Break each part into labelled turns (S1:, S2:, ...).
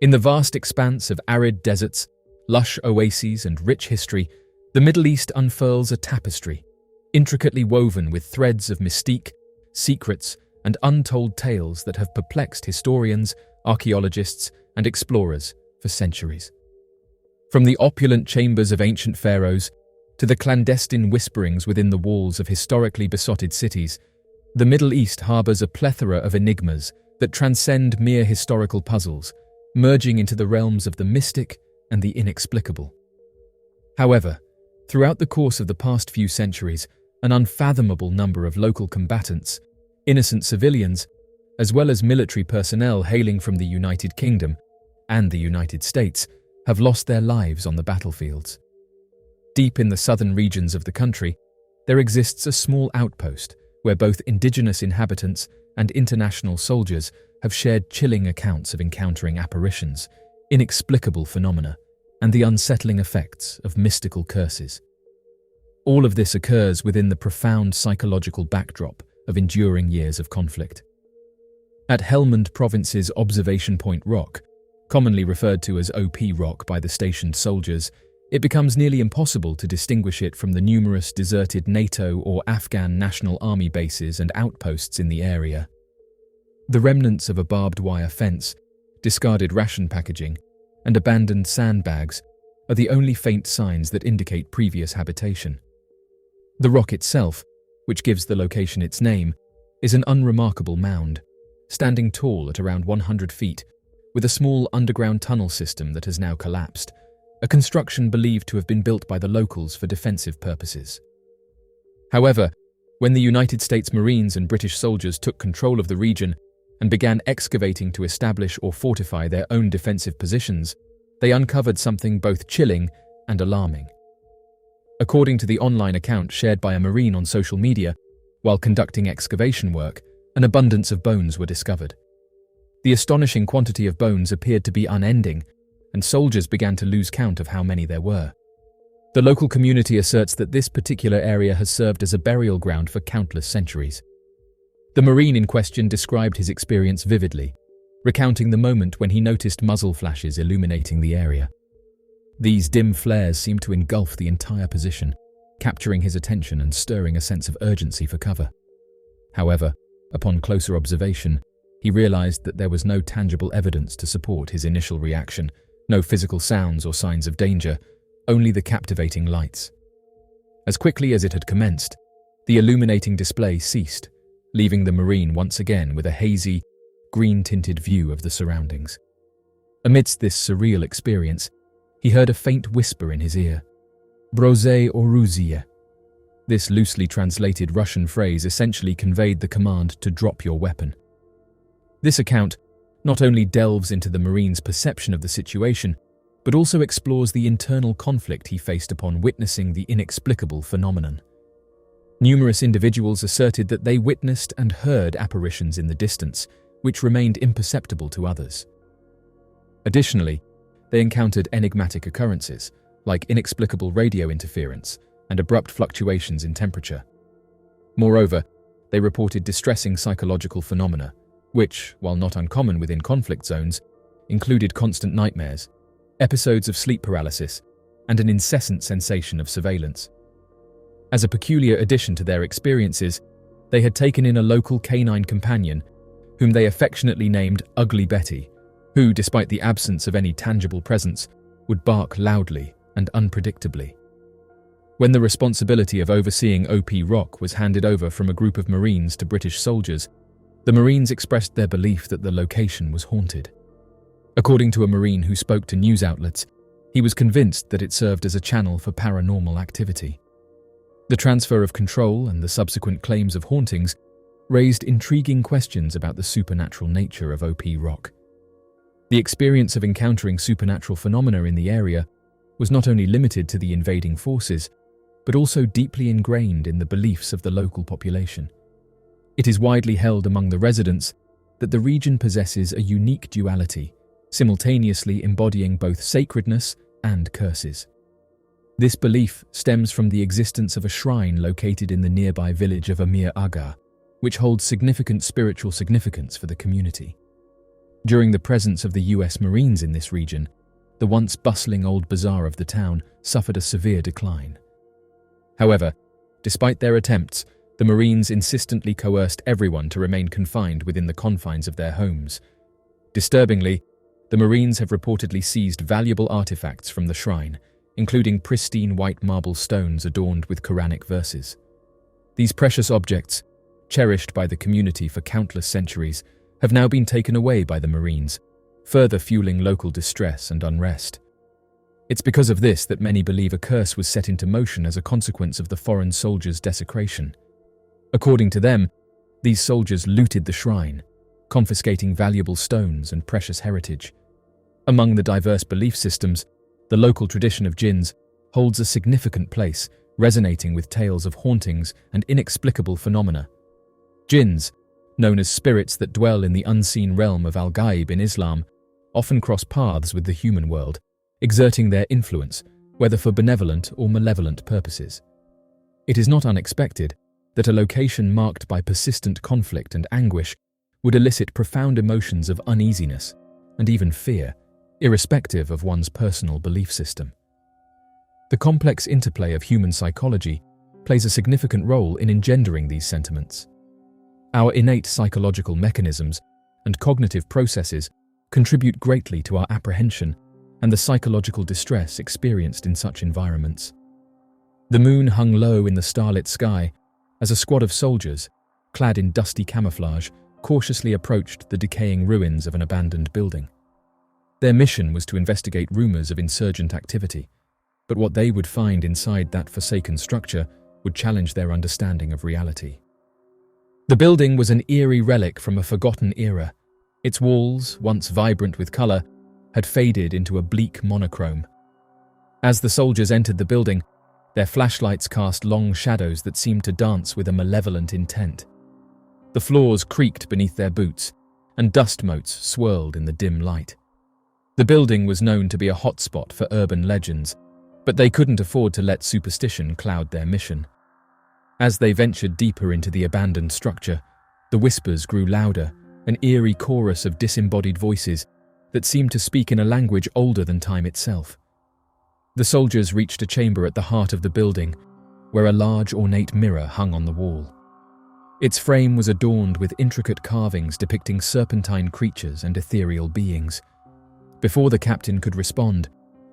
S1: In the vast expanse of arid deserts, lush oases, and rich history, the Middle East unfurls a tapestry, intricately woven with threads of mystique, secrets, and untold tales that have perplexed historians, archaeologists, and explorers for centuries. From the opulent chambers of ancient pharaohs to the clandestine whisperings within the walls of historically besotted cities, the Middle East harbors a plethora of enigmas that transcend mere historical puzzles, merging into the realms of the mystic and the inexplicable. However, throughout the course of the past few centuries, an unfathomable number of local combatants, innocent civilians, as well as military personnel hailing from the United Kingdom and the United States, have lost their lives on the battlefields. Deep in the southern regions of the country, there exists a small outpost where both indigenous inhabitants and international soldiers have shared chilling accounts of encountering apparitions, inexplicable phenomena, and the unsettling effects of mystical curses. All of this occurs within the profound psychological backdrop of enduring years of conflict. At Helmand Province's Observation Point Rock, commonly referred to as OP Rock by the stationed soldiers, it becomes nearly impossible to distinguish it from the numerous deserted NATO or Afghan National Army bases and outposts in the area. The remnants of a barbed wire fence, discarded ration packaging, and abandoned sandbags are the only faint signs that indicate previous habitation. The rock itself, which gives the location its name, is an unremarkable mound, standing tall at around 100 feet, with a small underground tunnel system that has now collapsed, a construction believed to have been built by the locals for defensive purposes. However, when the United States Marines and British soldiers took control of the region and began excavating to establish or fortify their own defensive positions, they uncovered something both chilling and alarming. According to the online account shared by a Marine on social media, while conducting excavation work, an abundance of bones were discovered. The astonishing quantity of bones appeared to be unending, and soldiers began to lose count of how many there were. The local community asserts that this particular area has served as a burial ground for countless centuries. The Marine in question described his experience vividly, recounting the moment when he noticed muzzle flashes illuminating the area. These dim flares seemed to engulf the entire position, capturing his attention and stirring a sense of urgency for cover. However, upon closer observation, he realized that there was no tangible evidence to support his initial reaction, no physical sounds or signs of danger, only the captivating lights. As quickly as it had commenced, the illuminating display ceased, leaving the Marine once again with a hazy, green-tinted view of the surroundings. Amidst this surreal experience, he heard a faint whisper in his ear, "Brozey oruzie." This loosely translated Russian phrase essentially conveyed the command to drop your weapon. This account not only delves into the Marine's perception of the situation, but also explores the internal conflict he faced upon witnessing the inexplicable phenomenon. Numerous individuals asserted that they witnessed and heard apparitions in the distance, which remained imperceptible to others. Additionally, they encountered enigmatic occurrences, like inexplicable radio interference and abrupt fluctuations in temperature. Moreover, they reported distressing psychological phenomena, which, while not uncommon within conflict zones, included constant nightmares, episodes of sleep paralysis, and an incessant sensation of surveillance. As a peculiar addition to their experiences, they had taken in a local canine companion, whom they affectionately named Ugly Betty, who, despite the absence of any tangible presence, would bark loudly and unpredictably. When the responsibility of overseeing OP Rock was handed over from a group of Marines to British soldiers, the Marines expressed their belief that the location was haunted. According to a Marine who spoke to news outlets, he was convinced that it served as a channel for paranormal activity. The transfer of control and the subsequent claims of hauntings raised intriguing questions about the supernatural nature of OP Rock. The experience of encountering supernatural phenomena in the area was not only limited to the invading forces, but also deeply ingrained in the beliefs of the local population. It is widely held among the residents that the region possesses a unique duality, simultaneously embodying both sacredness and curses. This belief stems from the existence of a shrine located in the nearby village of Amir Aga, which holds significant spiritual significance for the community. During the presence of the US Marines in this region, the once bustling old bazaar of the town suffered a severe decline. However, despite their attempts, the Marines insistently coerced everyone to remain confined within the confines of their homes. Disturbingly, the Marines have reportedly seized valuable artifacts from the shrine, including pristine white marble stones adorned with Quranic verses. These precious objects, cherished by the community for countless centuries, have now been taken away by the Marines, further fueling local distress and unrest. It's because of this that many believe a curse was set into motion as a consequence of the foreign soldiers' desecration. According to them, these soldiers looted the shrine, confiscating valuable stones and precious heritage. Among the diverse belief systems, the local tradition of jinns holds a significant place, resonating with tales of hauntings and inexplicable phenomena. Jinns, known as spirits that dwell in the unseen realm of al-ghaib in Islam, often cross paths with the human world, exerting their influence, whether for benevolent or malevolent purposes. It is not unexpected that a location marked by persistent conflict and anguish would elicit profound emotions of uneasiness and even fear, irrespective of one's personal belief system. The complex interplay of human psychology plays a significant role in engendering these sentiments. Our innate psychological mechanisms and cognitive processes contribute greatly to our apprehension and the psychological distress experienced in such environments. The moon hung low in the starlit sky as a squad of soldiers, clad in dusty camouflage, cautiously approached the decaying ruins of an abandoned building. Their mission was to investigate rumors of insurgent activity, but what they would find inside that forsaken structure would challenge their understanding of reality. The building was an eerie relic from a forgotten era. Its walls, once vibrant with color, had faded into a bleak monochrome. As the soldiers entered the building, their flashlights cast long shadows that seemed to dance with a malevolent intent. The floors creaked beneath their boots, and dust motes swirled in the dim light. The building was known to be a hotspot for urban legends, but they couldn't afford to let superstition cloud their mission. As they ventured deeper into the abandoned structure, the whispers grew louder, an eerie chorus of disembodied voices that seemed to speak in a language older than time itself. The soldiers reached a chamber at the heart of the building, where a large ornate mirror hung on the wall. Its frame was adorned with intricate carvings depicting serpentine creatures and ethereal beings. Before the captain could respond,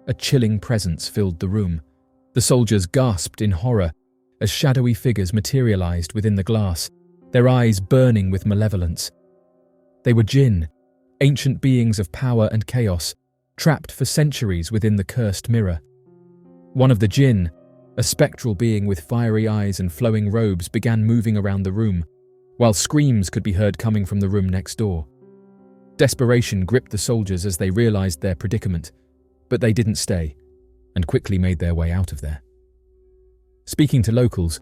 S1: a chilling presence filled the room. The soldiers gasped in horror as shadowy figures materialized within the glass, their eyes burning with malevolence. They were jinn, ancient beings of power and chaos, trapped for centuries within the cursed mirror. One of the jinn, a spectral being with fiery eyes and flowing robes, began moving around the room, while screams could be heard coming from the room next door. Desperation gripped the soldiers as they realized their predicament, but they didn't stay, and quickly made their way out of there. Speaking to locals,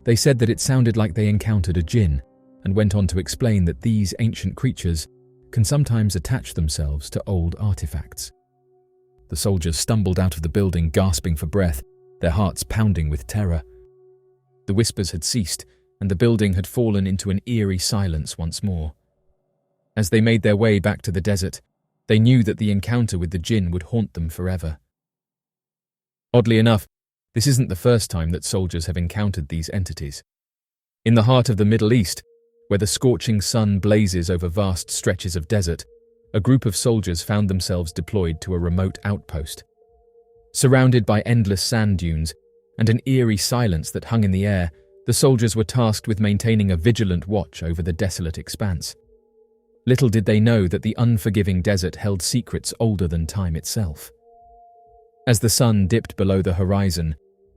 S1: they said that it sounded like they encountered a jinn, and went on to explain that these ancient creatures can sometimes attach themselves to old artifacts. The soldiers stumbled out of the building gasping for breath, their hearts pounding with terror. The whispers had ceased, and the building had fallen into an eerie silence once more. As they made their way back to the desert, they knew that the encounter with the jinn would haunt them forever. Oddly enough, this isn't the first time that soldiers have encountered these entities. In the heart of the Middle East, where the scorching sun blazes over vast stretches of desert, a group of soldiers found themselves deployed to a remote outpost. Surrounded by endless sand dunes and an eerie silence that hung in the air, the soldiers were tasked with maintaining a vigilant watch over the desolate expanse. Little did they know that the unforgiving desert held secrets older than time itself. As the sun dipped below the horizon,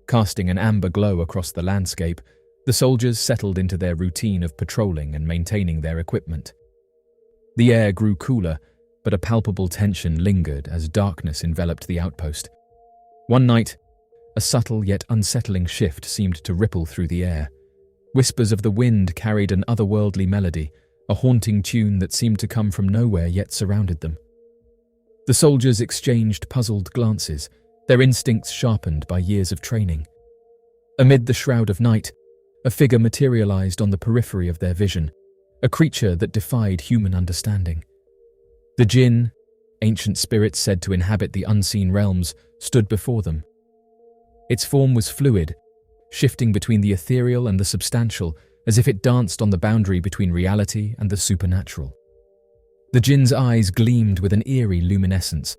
S1: casting an amber glow across the landscape, the soldiers settled into their routine of patrolling and maintaining their equipment. The air grew cooler, but a palpable tension lingered as darkness enveloped the outpost. One night, a subtle yet unsettling shift seemed to ripple through the air. Whispers of the wind carried an otherworldly melody, a haunting tune that seemed to come from nowhere yet surrounded them. The soldiers exchanged puzzled glances, their instincts sharpened by years of training. Amid the shroud of night, a figure materialized on the periphery of their vision, a creature that defied human understanding. The jinn, ancient spirits said to inhabit the unseen realms, stood before them. Its form was fluid, shifting between the ethereal and the substantial, as if it danced on the boundary between reality and the supernatural. The jinn's eyes gleamed with an eerie luminescence,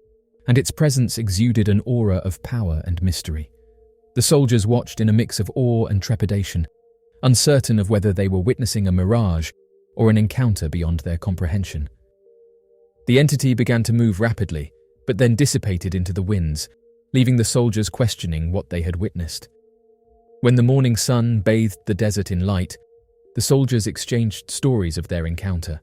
S1: and its presence exuded an aura of power and mystery. The soldiers watched in a mix of awe and trepidation, uncertain of whether they were witnessing a mirage or an encounter beyond their comprehension. The entity began to move rapidly, but then dissipated into the winds, leaving the soldiers questioning what they had witnessed. When the morning sun bathed the desert in light, the soldiers exchanged stories of their encounter.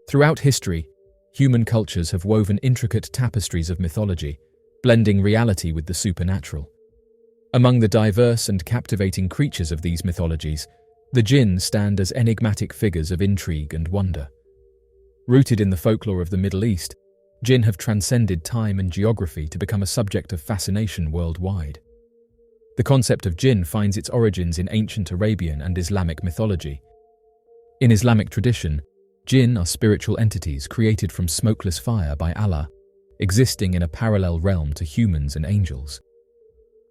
S1: Throughout history, human cultures have woven intricate tapestries of mythology, blending reality with the supernatural. Among the diverse and captivating creatures of these mythologies, the jinn stand as enigmatic figures of intrigue and wonder. Rooted in the folklore of the Middle East, jinn have transcended time and geography to become a subject of fascination worldwide. The concept of jinn finds its origins in ancient Arabian and Islamic mythology. In Islamic tradition, jinn are spiritual entities created from smokeless fire by Allah, existing in a parallel realm to humans and angels.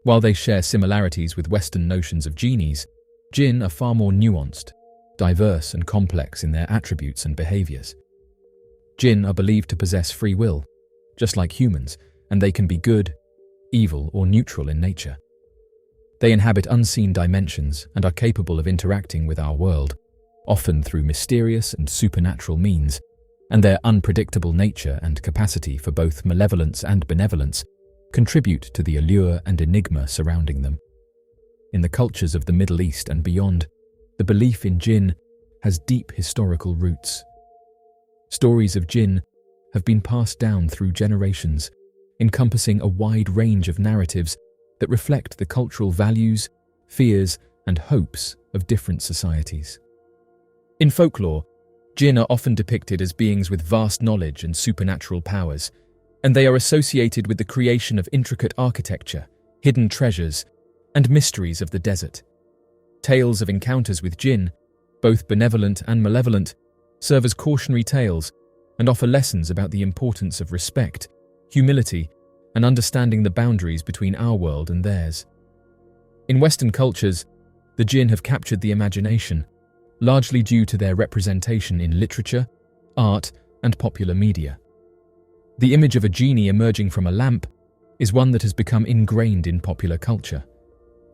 S1: While they share similarities with Western notions of genies, jinn are far more nuanced, diverse and complex in their attributes and behaviors. Jinn are believed to possess free will, just like humans, and they can be good, evil, or neutral in nature. They inhabit unseen dimensions and are capable of interacting with our world, often through mysterious and supernatural means, and their unpredictable nature and capacity for both malevolence and benevolence contribute to the allure and enigma surrounding them. In the cultures of the Middle East and beyond, the belief in jinn has deep historical roots. Stories of jinn have been passed down through generations, encompassing a wide range of narratives that reflect the cultural values, fears, and hopes of different societies. In folklore, jinn are often depicted as beings with vast knowledge and supernatural powers, and they are associated with the creation of intricate architecture, hidden treasures, and mysteries of the desert. Tales of encounters with jinn, both benevolent and malevolent, serve as cautionary tales and offer lessons about the importance of respect, humility, and understanding the boundaries between our world and theirs. In Western cultures, the jinn have captured the imagination, largely due to their representation in literature, art, and popular media. The image of a genie emerging from a lamp is one that has become ingrained in popular culture.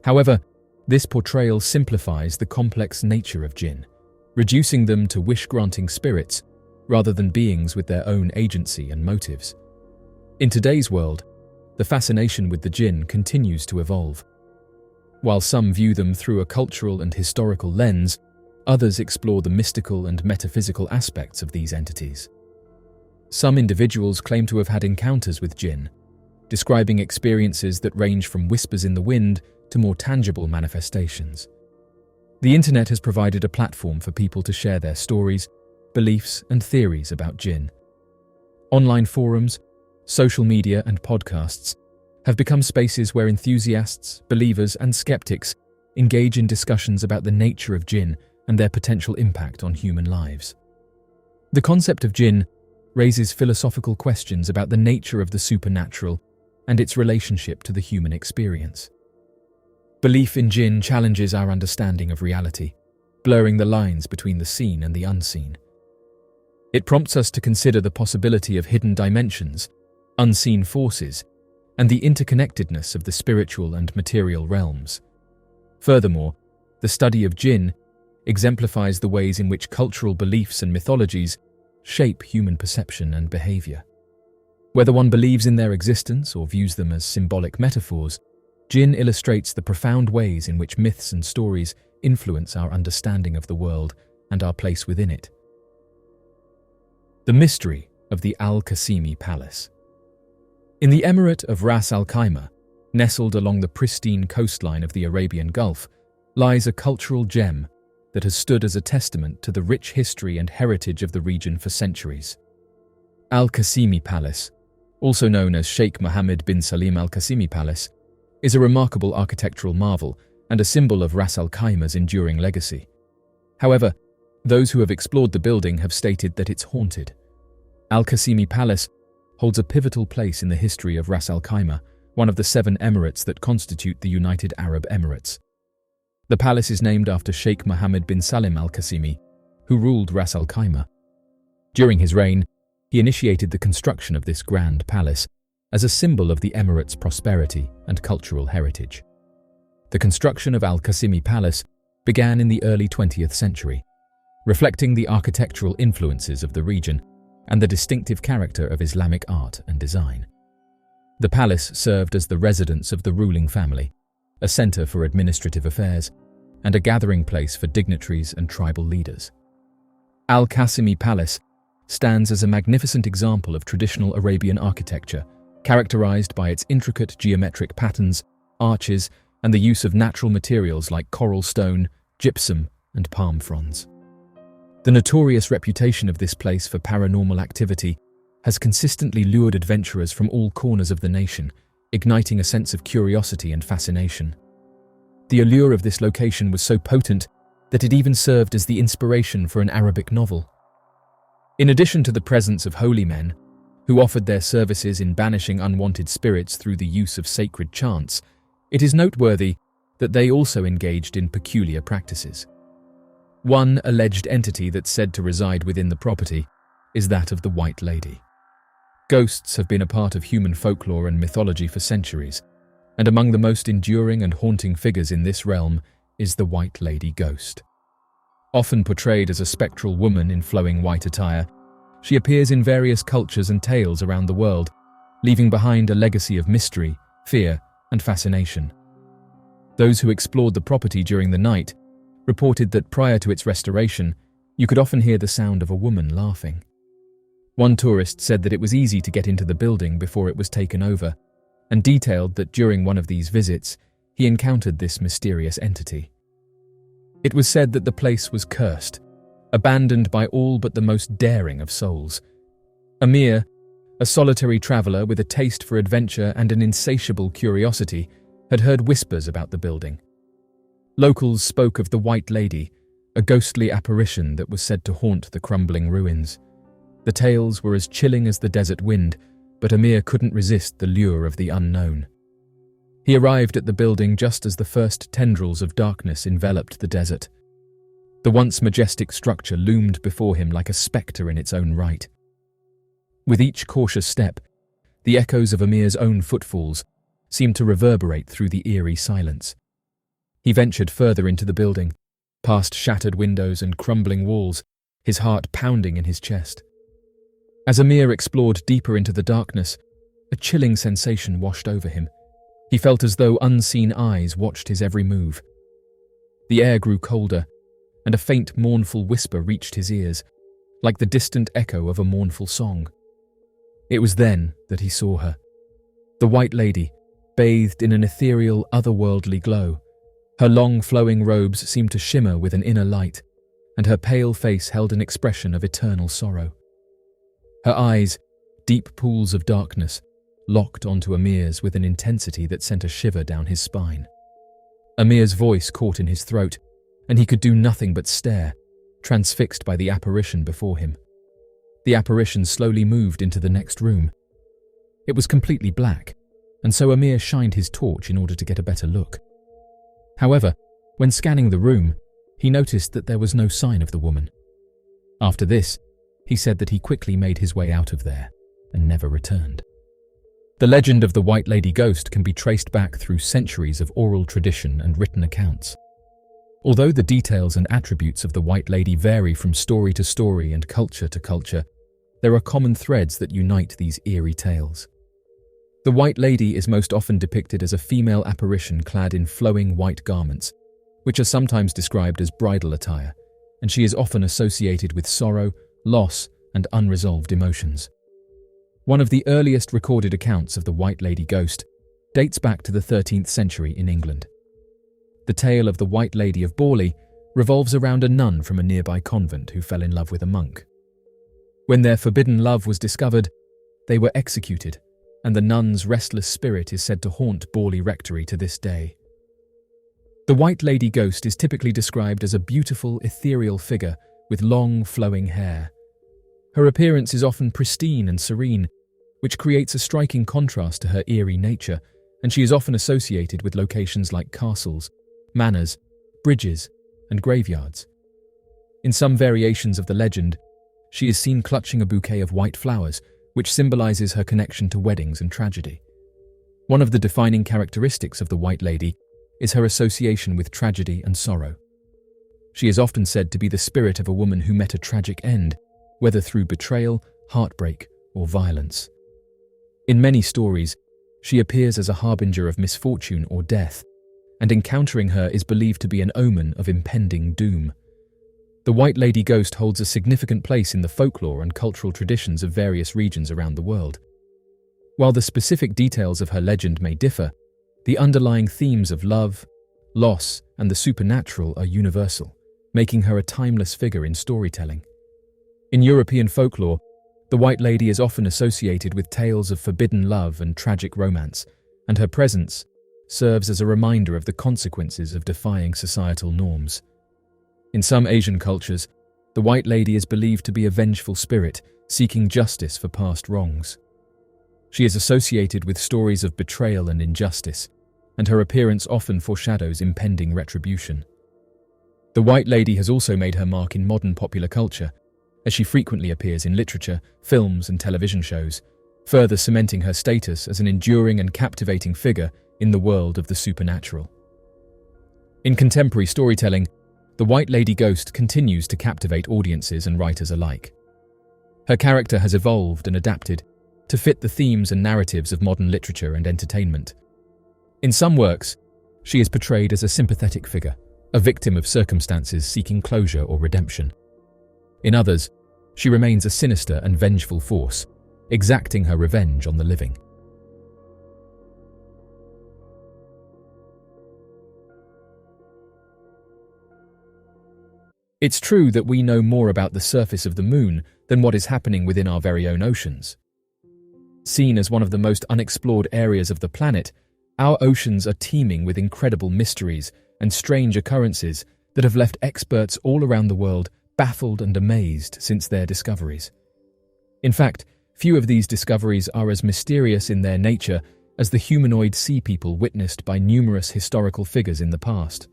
S1: However, this portrayal simplifies the complex nature of jinn, reducing them to wish-granting spirits rather than beings with their own agency and motives. In today's world, the fascination with the jinn continues to evolve. While some view them through a cultural and historical lens, others explore the mystical and metaphysical aspects of these entities. Some individuals claim to have had encounters with jinn, describing experiences that range from whispers in the wind to more tangible manifestations. The internet has provided a platform for people to share their stories, beliefs, and theories about jinn. Online forums, social media, and podcasts have become spaces where enthusiasts, believers, and skeptics engage in discussions about the nature of jinn and their potential impact on human lives. The concept of jinn raises philosophical questions about the nature of the supernatural and its relationship to the human experience. Belief in jinn challenges our understanding of reality, blurring the lines between the seen and the unseen. It prompts us to consider the possibility of hidden dimensions, unseen forces, and the interconnectedness of the spiritual and material realms. Furthermore, the study of jinn exemplifies the ways in which cultural beliefs and mythologies shape human perception and behavior. Whether one believes in their existence or views them as symbolic metaphors, jinn illustrates the profound ways in which myths and stories influence our understanding of the world and our place within it. The mystery of the Al-Qasimi Palace. In the emirate of Ras Al Khaimah, nestled along the pristine coastline of the Arabian Gulf, lies a cultural gem that has stood as a testament to the rich history and heritage of the region for centuries. Al-Qasimi Palace, also known as Sheikh Mohammed bin Salim Al-Qasimi Palace, is a remarkable architectural marvel and a symbol of Ras Al Khaimah's enduring legacy. However, those who have explored the building have stated that it's haunted. Al-Qasimi Palace holds a pivotal place in the history of Ras Al Khaimah, one of the 7 emirates that constitute the United Arab Emirates. The palace is named after Sheikh Mohammed bin Salim al-Qasimi, who ruled Ras Al Khaimah. During his reign, he initiated the construction of this grand palace as a symbol of the emirate's prosperity and cultural heritage. The construction of Al-Qasimi Palace began in the early 20th century, reflecting the architectural influences of the region and the distinctive character of Islamic art and design. The palace served as the residence of the ruling family, a center for administrative affairs, and a gathering place for dignitaries and tribal leaders. Al-Qasimi Palace stands as a magnificent example of traditional Arabian architecture, characterized by its intricate geometric patterns, arches, and the use of natural materials like coral stone, gypsum, and palm fronds. The notorious reputation of this place for paranormal activity has consistently lured adventurers from all corners of the nation, igniting a sense of curiosity and fascination. The allure of this location was so potent that it even served as the inspiration for an Arabic novel. In addition to the presence of holy men, who offered their services in banishing unwanted spirits through the use of sacred chants, it is noteworthy that they also engaged in peculiar practices. One alleged entity that's said to reside within the property is that of the White Lady. Ghosts have been a part of human folklore and mythology for centuries, and among the most enduring and haunting figures in this realm is the White Lady ghost. Often portrayed as a spectral woman in flowing white attire, she appears in various cultures and tales around the world, leaving behind a legacy of mystery, fear, and fascination. Those who explored the property during the night reported that prior to its restoration, you could often hear the sound of a woman laughing. One tourist said that it was easy to get into the building before it was taken over, and detailed that during one of these visits, he encountered this mysterious entity. It was said that the place was cursed, abandoned by all but the most daring of souls. Amir, a solitary traveller with a taste for adventure and an insatiable curiosity, had heard whispers about the building. Locals spoke of the White Lady, a ghostly apparition that was said to haunt the crumbling ruins. The tales were as chilling as the desert wind, but Amir couldn't resist the lure of the unknown. He arrived at the building just as the first tendrils of darkness enveloped the desert. The once majestic structure loomed before him like a spectre in its own right. With each cautious step, the echoes of Amir's own footfalls seemed to reverberate through the eerie silence. He ventured further into the building, past shattered windows and crumbling walls, his heart pounding in his chest. As Amir explored deeper into the darkness, a chilling sensation washed over him. He felt as though unseen eyes watched his every move. The air grew colder, and a faint mournful whisper reached his ears, like the distant echo of a mournful song. It was then that he saw her. The White Lady, bathed in an ethereal, otherworldly glow. Her long flowing robes seemed to shimmer with an inner light, and her pale face held an expression of eternal sorrow. Her eyes, deep pools of darkness, locked onto Amir's with an intensity that sent a shiver down his spine. Amir's voice caught in his throat, and he could do nothing but stare, transfixed by the apparition before him. The apparition slowly moved into the next room. It was completely black, and so Amir shined his torch in order to get a better look. However, when scanning the room, he noticed that there was no sign of the woman. After this, he said that he quickly made his way out of there and never returned. The legend of the White Lady ghost can be traced back through centuries of oral tradition and written accounts. Although the details and attributes of the White Lady vary from story to story and culture to culture, there are common threads that unite these eerie tales. The White Lady is most often depicted as a female apparition clad in flowing white garments, which are sometimes described as bridal attire, and she is often associated with sorrow, loss, and unresolved emotions. One of the earliest recorded accounts of the White Lady ghost dates back to the 13th century in England. The tale of the White Lady of Borley revolves around a nun from a nearby convent who fell in love with a monk. When their forbidden love was discovered, they were executed, and the nun's restless spirit is said to haunt Borley Rectory to this day. The White Lady ghost is typically described as a beautiful, ethereal figure with long, flowing hair. Her appearance is often pristine and serene, which creates a striking contrast to her eerie nature, and she is often associated with locations like castles, manors, bridges, and graveyards. In some variations of the legend, she is seen clutching a bouquet of white flowers, which symbolizes her connection to weddings and tragedy. One of the defining characteristics of the White Lady is her association with tragedy and sorrow. She is often said to be the spirit of a woman who met a tragic end, whether through betrayal, heartbreak, or violence. In many stories, she appears as a harbinger of misfortune or death, and encountering her is believed to be an omen of impending doom. The White Lady ghost holds a significant place in the folklore and cultural traditions of various regions around the world. While the specific details of her legend may differ, the underlying themes of love, loss, and the supernatural are universal, making her a timeless figure in storytelling. In European folklore, the White Lady is often associated with tales of forbidden love and tragic romance, and her presence serves as a reminder of the consequences of defying societal norms. In some Asian cultures, the White Lady is believed to be a vengeful spirit seeking justice for past wrongs. She is associated with stories of betrayal and injustice, and her appearance often foreshadows impending retribution. The White Lady has also made her mark in modern popular culture, as she frequently appears in literature, films, and television shows, further cementing her status as an enduring and captivating figure in the world of the supernatural. In contemporary storytelling, the White Lady ghost continues to captivate audiences and writers alike. Her character has evolved and adapted to fit the themes and narratives of modern literature and entertainment. In some works, she is portrayed as a sympathetic figure, a victim of circumstances seeking closure or redemption. In others, she remains a sinister and vengeful force, exacting her revenge on the living. It's true that we know more about the surface of the moon than what is happening within our very own oceans. Seen as one of the most unexplored areas of the planet, our oceans are teeming with incredible mysteries and strange occurrences that have left experts all around the world baffled and amazed since their discoveries. In fact, few of these discoveries are as mysterious in their nature as the humanoid sea people witnessed by numerous historical figures in the past.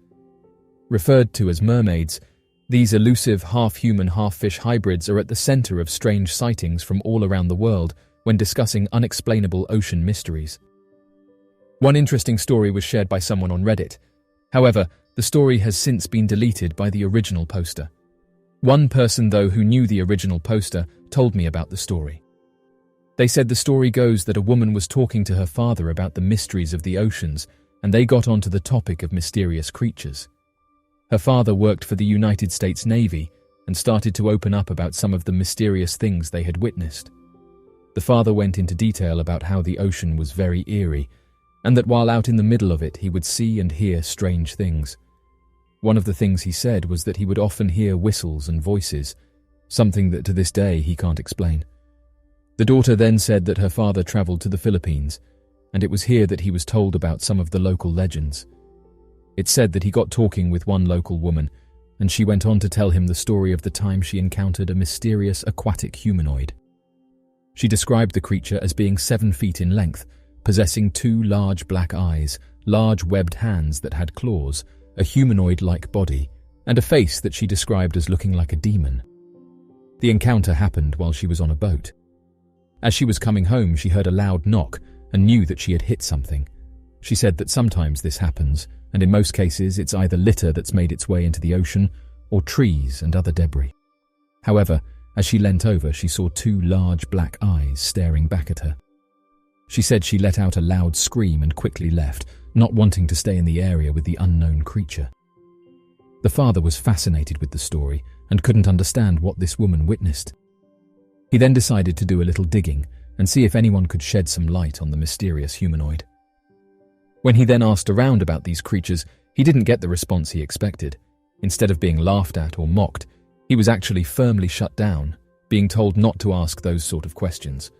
S1: Referred to as mermaids, these elusive half-human, half-fish hybrids are at the center of strange sightings from all around the world when discussing unexplainable ocean mysteries. One interesting story was shared by someone on Reddit. However, the story has since been deleted by the original poster. One person, though, who knew the original poster told me about the story. They said the story goes that a woman was talking to her father about the mysteries of the oceans, and they got onto the topic of mysterious creatures. Her father worked for the United States Navy and started to open up about some of the mysterious things they had witnessed. The father went into detail about how the ocean was very eerie, and that while out in the middle of it he would see and hear strange things. One of the things he said was that he would often hear whistles and voices, something that to this day he can't explain. The daughter then said that her father traveled to the Philippines, and it was here that he was told about some of the local legends. It said that he got talking with one local woman, and she went on to tell him the story of the time she encountered a mysterious aquatic humanoid. She described the creature as being 7 feet in length, possessing 2 large black eyes, large webbed hands that had claws, a humanoid-like body, and a face that she described as looking like a demon. The encounter happened while she was on a boat. As she was coming home, she heard a loud knock and knew that she had hit something. She said that sometimes this happens, and in most cases it's either litter that's made its way into the ocean or trees and other debris. However, as she leant over, she saw 2 large black eyes staring back at her. She said she let out a loud scream and quickly left, not wanting to stay in the area with the unknown creature. The father was fascinated with the story and couldn't understand what this woman witnessed. He then decided to do a little digging and see if anyone could shed some light on the mysterious humanoid. When he then asked around about these creatures, he didn't get the response he expected. Instead of being laughed at or mocked, he was actually firmly shut down, being told not to ask those sort of questions.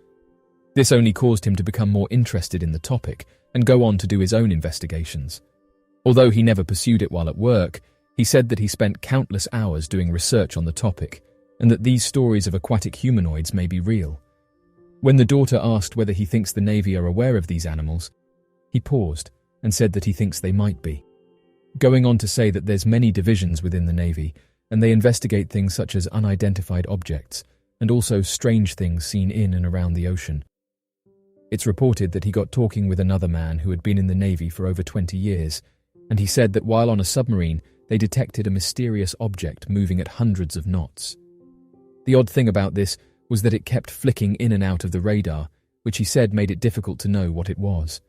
S1: This only caused him to become more interested in the topic and go on to do his own investigations. Although he never pursued it while at work, he said that he spent countless hours doing research on the topic, and that these stories of aquatic humanoids may be real. When the daughter asked whether he thinks the Navy are aware of these animals, he paused and said that he thinks they might be, going on to say that there's many divisions within the Navy, and they investigate things such as unidentified objects, and also strange things seen in and around the ocean. It's reported that he got talking with another man who had been in the Navy for over 20 years, and he said that while on a submarine, they detected a mysterious object moving at hundreds of knots. The odd thing about this was that it kept flicking in and out of the radar, which he said made it difficult to know what it was.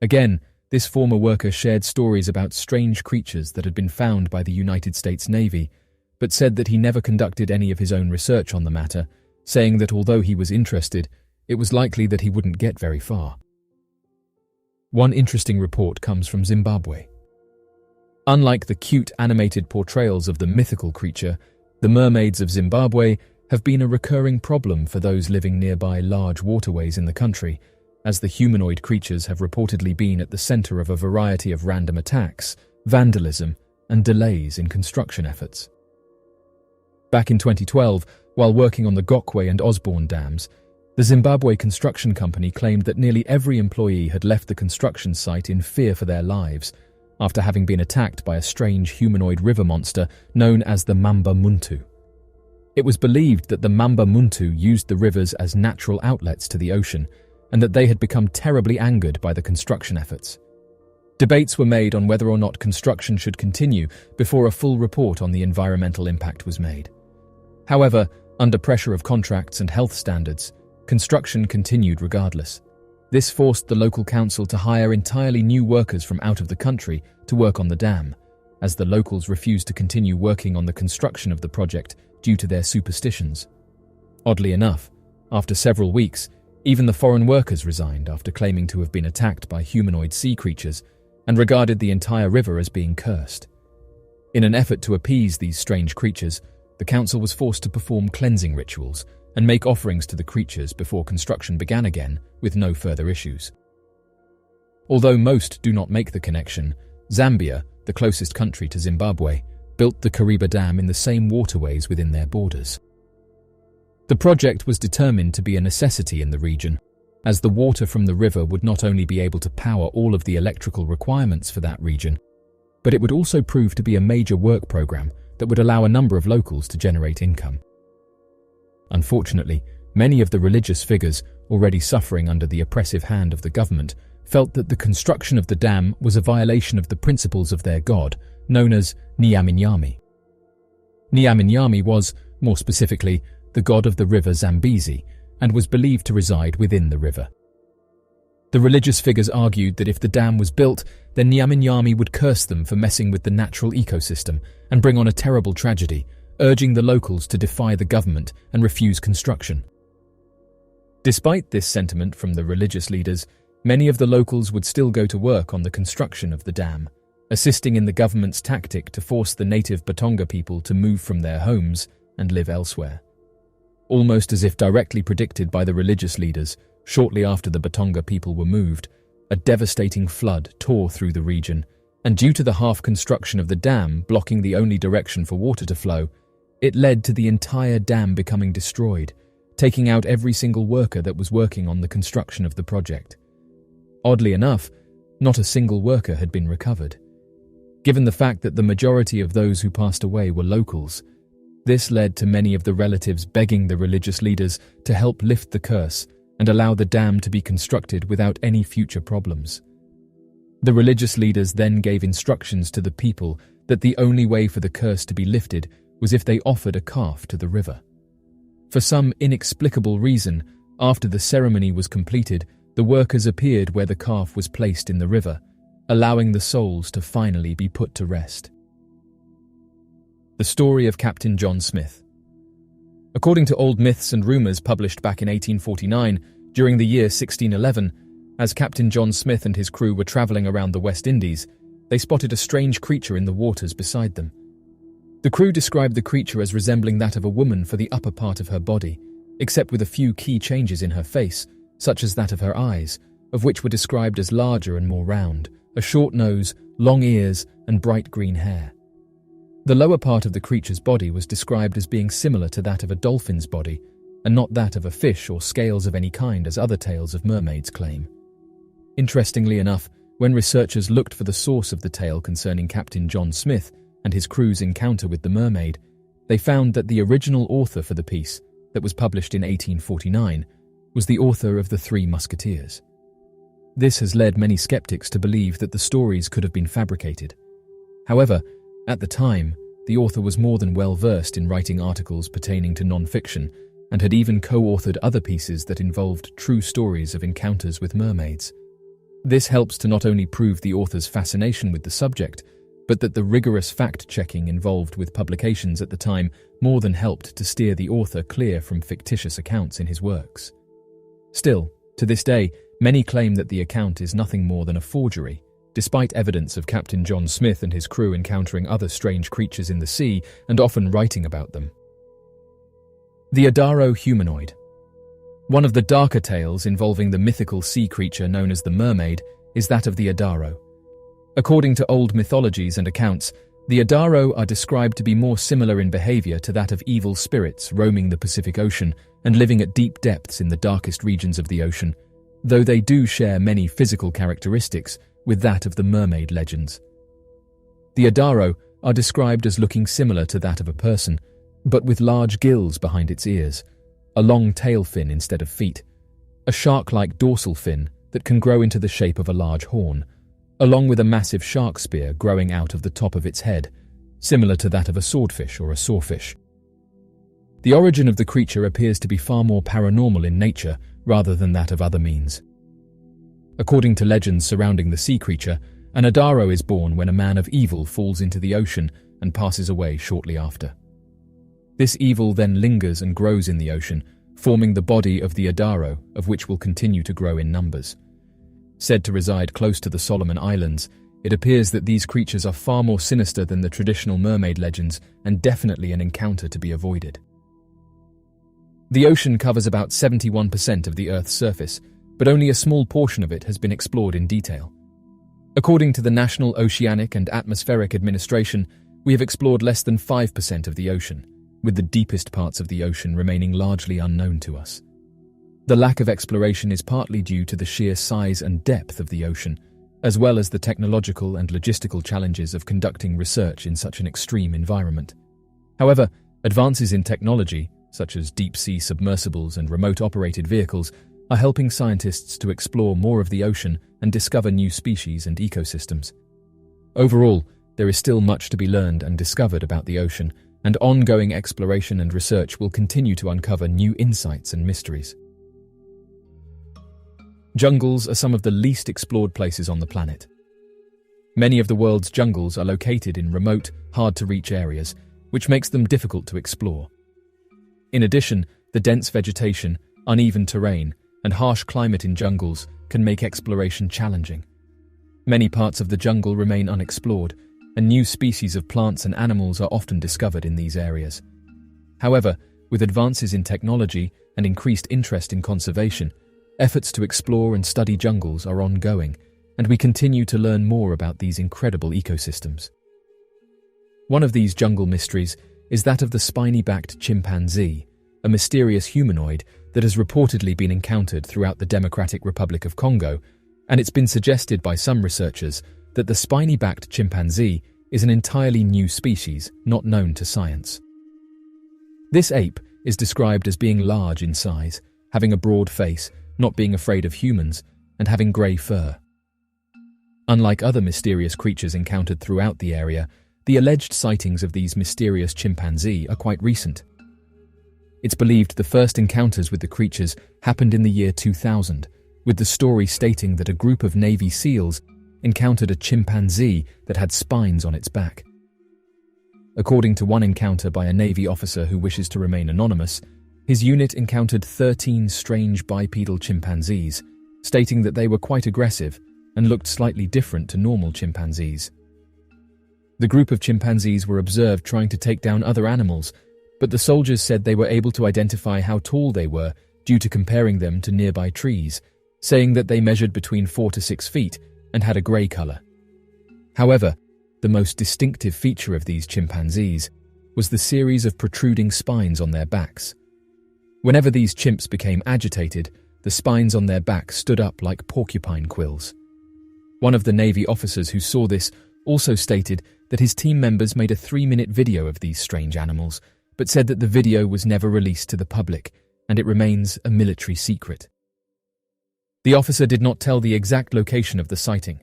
S1: Again, this former worker shared stories about strange creatures that had been found by the United States Navy, but said that he never conducted any of his own research on the matter, saying that although he was interested, it was likely that he wouldn't get very far. One interesting report comes from Zimbabwe. Unlike the cute animated portrayals of the mythical creature, the mermaids of Zimbabwe have been a recurring problem for those living nearby large waterways in the country, as the humanoid creatures have reportedly been at the center of a variety of random attacks, vandalism, and delays in construction efforts. Back in 2012, while working on the Gokwe and Osborne dams, the Zimbabwe construction company claimed that nearly every employee had left the construction site in fear for their lives after having been attacked by a strange humanoid river monster known as the Mamba Muntu. It was believed that the Mamba Muntu used the rivers as natural outlets to the ocean, and that they had become terribly angered by the construction efforts. Debates were made on whether or not construction should continue before a full report on the environmental impact was made. However, under pressure of contracts and health standards, construction continued regardless. This forced the local council to hire entirely new workers from out of the country to work on the dam, as the locals refused to continue working on the construction of the project due to their superstitions. Oddly enough, after several weeks, even the foreign workers resigned after claiming to have been attacked by humanoid sea creatures and regarded the entire river as being cursed. In an effort to appease these strange creatures, the council was forced to perform cleansing rituals and make offerings to the creatures before construction began again with no further issues. Although most do not make the connection, Zambia, the closest country to Zimbabwe, built the Kariba Dam in the same waterways within their borders. The project was determined to be a necessity in the region, as the water from the river would not only be able to power all of the electrical requirements for that region, but it would also prove to be a major work program that would allow a number of locals to generate income. Unfortunately, many of the religious figures, already suffering under the oppressive hand of the government, felt that the construction of the dam was a violation of the principles of their god, known as Nyaminyami. Nyaminyami was, more specifically, the god of the river Zambezi, and was believed to reside within the river. The religious figures argued that if the dam was built, then Nyaminyami would curse them for messing with the natural ecosystem and bring on a terrible tragedy, urging the locals to defy the government and refuse construction. Despite this sentiment from the religious leaders, many of the locals would still go to work on the construction of the dam, assisting in the government's tactic to force the native Batonga people to move from their homes and live elsewhere. Almost as if directly predicted by the religious leaders, shortly after the Batonga people were moved, a devastating flood tore through the region, and due to the half-construction of the dam blocking the only direction for water to flow, it led to the entire dam becoming destroyed, taking out every single worker that was working on the construction of the project. Oddly enough, not a single worker had been recovered. Given the fact that the majority of those who passed away were locals, this led to many of the relatives begging the religious leaders to help lift the curse and allow the dam to be constructed without any future problems. The religious leaders then gave instructions to the people that the only way for the curse to be lifted was if they offered a calf to the river. For some inexplicable reason, after the ceremony was completed, the workers appeared where the calf was placed in the river, allowing the souls to finally be put to rest. The story of Captain John Smith. According to old myths and rumours published back in 1849, during the year 1611, as Captain John Smith and his crew were travelling around the West Indies, they spotted a strange creature in the waters beside them. The crew described the creature as resembling that of a woman for the upper part of her body, except with a few key changes in her face, such as that of her eyes, of which were described as larger and more round, a short nose, long ears, and bright green hair. The lower part of the creature's body was described as being similar to that of a dolphin's body, and not that of a fish or scales of any kind as other tales of mermaids claim. Interestingly enough, when researchers looked for the source of the tale concerning Captain John Smith and his crew's encounter with the mermaid, they found that the original author for the piece, that was published in 1849, was the author of The Three Musketeers. This has led many skeptics to believe that the stories could have been fabricated. However, at the time, the author was more than well versed in writing articles pertaining to non-fiction and had even co-authored other pieces that involved true stories of encounters with mermaids. This helps to not only prove the author's fascination with the subject, but that the rigorous fact-checking involved with publications at the time more than helped to steer the author clear from fictitious accounts in his works. Still, to this day, many claim that the account is nothing more than a forgery, despite evidence of Captain John Smith and his crew encountering other strange creatures in the sea and often writing about them. The Adaro Humanoid. One of the darker tales involving the mythical sea creature known as the mermaid is that of the Adaro. According to old mythologies and accounts, the Adaro are described to be more similar in behavior to that of evil spirits roaming the Pacific Ocean and living at deep depths in the darkest regions of the ocean, though they do share many physical characteristics with that of the mermaid legends. The Adaro are described as looking similar to that of a person, but with large gills behind its ears, a long tail fin instead of feet, a shark-like dorsal fin that can grow into the shape of a large horn, along with a massive shark spear growing out of the top of its head, similar to that of a swordfish or a sawfish. The origin of the creature appears to be far more paranormal in nature rather than that of other means. According to legends surrounding the sea creature, an Adaro is born when a man of evil falls into the ocean and passes away shortly after. This evil then lingers and grows in the ocean, forming the body of the Adaro, of which will continue to grow in numbers. Said to reside close to the Solomon Islands, it appears that these creatures are far more sinister than the traditional mermaid legends and definitely an encounter to be avoided. The ocean covers about 71% of the Earth's surface, but only a small portion of it has been explored in detail. According to the National Oceanic and Atmospheric Administration, we have explored less than 5% of the ocean, with the deepest parts of the ocean remaining largely unknown to us. The lack of exploration is partly due to the sheer size and depth of the ocean, as well as the technological and logistical challenges of conducting research in such an extreme environment. However, advances in technology, such as deep-sea submersibles and remote-operated vehicles, are helping scientists to explore more of the ocean and discover new species and ecosystems. Overall, there is still much to be learned and discovered about the ocean, and ongoing exploration and research will continue to uncover new insights and mysteries. Jungles are some of the least explored places on the planet. Many of the world's jungles are located in remote, hard-to-reach areas, which makes them difficult to explore. In addition, the dense vegetation, uneven terrain, and harsh climate in jungles can make exploration challenging. Many parts of the jungle remain unexplored, and new species of plants and animals are often discovered in these areas. However, with advances in technology and increased interest in conservation, efforts to explore and study jungles are ongoing, and we continue to learn more about these incredible ecosystems. One of these jungle mysteries is that of the spiny-backed chimpanzee, a mysterious humanoid that has reportedly been encountered throughout the Democratic Republic of Congo, and it's been suggested by some researchers that the spiny-backed chimpanzee is an entirely new species not known to science. This ape is described as being large in size, having a broad face, not being afraid of humans, and having grey fur. Unlike other mysterious creatures encountered throughout the area, the alleged sightings of these mysterious chimpanzee are quite recent. It's believed the first encounters with the creatures happened in the year 2000, with the story stating that a group of Navy SEALs encountered a chimpanzee that had spines on its back. According to one encounter by a Navy officer who wishes to remain anonymous, his unit encountered 13 strange bipedal chimpanzees, stating that they were quite aggressive and looked slightly different to normal chimpanzees. The group of chimpanzees were observed trying to take down other animals, but the soldiers said they were able to identify how tall they were due to comparing them to nearby trees, saying that they measured between 4 to 6 feet and had a grey colour. However, The most distinctive feature of these chimpanzees was the series of protruding spines on their backs. Whenever these chimps became agitated, the spines on their back stood up like porcupine quills. One of the Navy officers who saw this also stated that his team members made a 3-minute video of these strange animals, but said that the video was never released to the public and it remains a military secret. The officer did not tell the exact location of the sighting.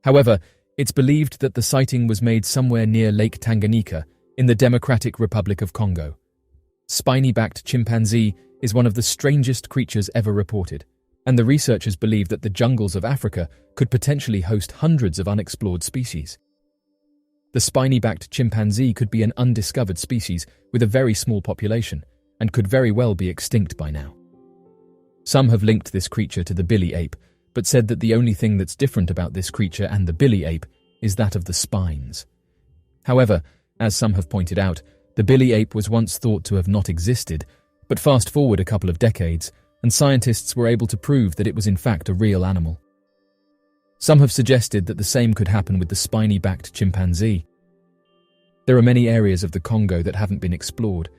S1: However, it's believed that the sighting was made somewhere near Lake Tanganyika in the Democratic Republic of Congo. Spiny-backed chimpanzee is one of the strangest creatures ever reported, and the researchers believe that the jungles of Africa could potentially host hundreds of unexplored species. The spiny-backed chimpanzee could be an undiscovered species with a very small population and could very well be extinct by now. Some have linked this creature to the billy ape, but said that the only thing that's different about this creature and the billy ape is that of the spines. However, as some have pointed out, the billy ape was once thought to have not existed, but fast forward a couple of decades, and scientists were able to prove that it was in fact a real animal. Some have suggested that the same could happen with the spiny-backed chimpanzee. There are many areas of the Congo that haven't been explored,